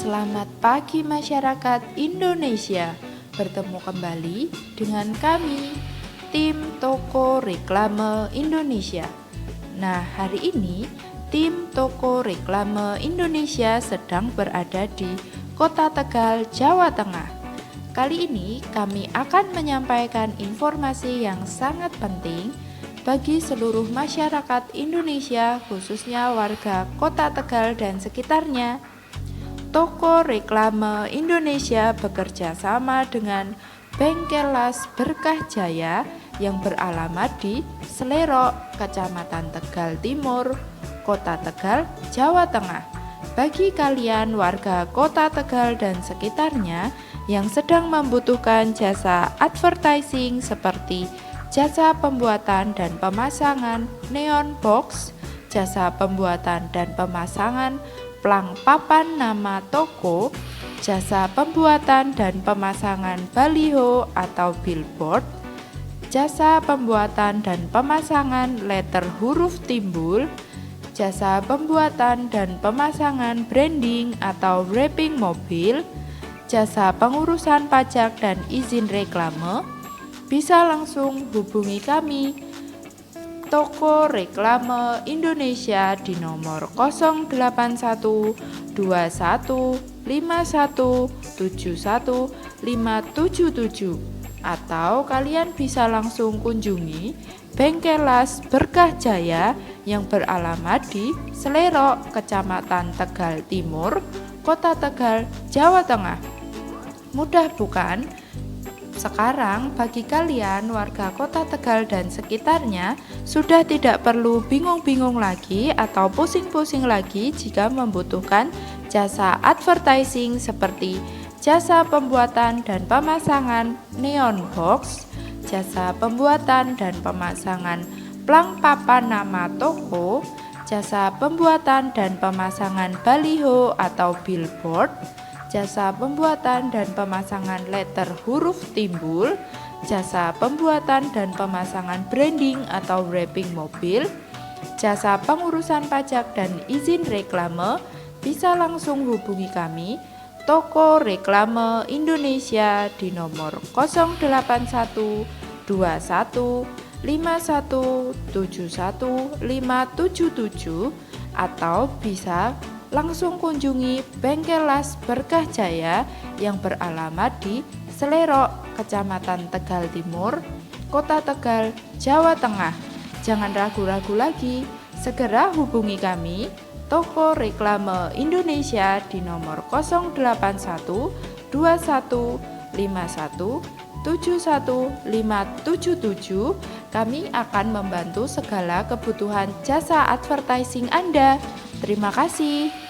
Selamat pagi masyarakat Indonesia. Bertemu kembali dengan kami, tim Toko Reklame Indonesia. Nah, hari ini tim Toko Reklame Indonesia sedang berada di Kota Tegal, Jawa Tengah. Kali ini kami akan menyampaikan informasi yang sangat penting bagi seluruh masyarakat Indonesia, khususnya warga Kota Tegal dan sekitarnya. Toko Reklame Indonesia bekerja sama dengan Bengkel Las Berkah Jaya yang beralamat di Selerok, Kecamatan Tegal Timur, Kota Tegal, Jawa Tengah. Bagi kalian warga Kota Tegal dan sekitarnya yang sedang membutuhkan jasa advertising seperti jasa pembuatan dan pemasangan neon box, jasa pembuatan dan pemasangan plang papan nama toko, jasa pembuatan dan pemasangan baliho atau billboard, jasa pembuatan dan pemasangan letter huruf timbul, jasa pembuatan dan pemasangan branding atau wrapping mobil, jasa pengurusan pajak dan izin reklame, bisa langsung hubungi kami Toko Reklame Indonesia di nomor 081 21 51 71 577 atau kalian bisa langsung kunjungi Bengkel Las Berkah Jaya yang beralamat di Selerok, Kecamatan Tegal Timur, Kota Tegal, Jawa Tengah. Mudah bukan? Sekarang bagi kalian warga Kota Tegal dan sekitarnya sudah tidak perlu bingung-bingung lagi atau pusing-pusing lagi jika membutuhkan jasa advertising seperti jasa pembuatan dan pemasangan neon box, jasa pembuatan dan pemasangan plang papan nama toko, jasa pembuatan dan pemasangan baliho atau billboard, jasa pembuatan dan pemasangan letter huruf timbul, jasa pembuatan dan pemasangan branding atau wrapping mobil, jasa pengurusan pajak dan izin reklame, bisa langsung hubungi kami Toko Reklame Indonesia di nomor 081 21 51 71 577 atau bisa langsung kunjungi Bengkel Las Berkah Jaya yang beralamat di Selerok, Kecamatan Tegal Timur, Kota Tegal, Jawa Tengah. Jangan ragu-ragu lagi, segera hubungi kami Toko Reklame Indonesia di nomor 081 21 51 71 577. Kami akan membantu segala kebutuhan jasa advertising Anda. Terima kasih.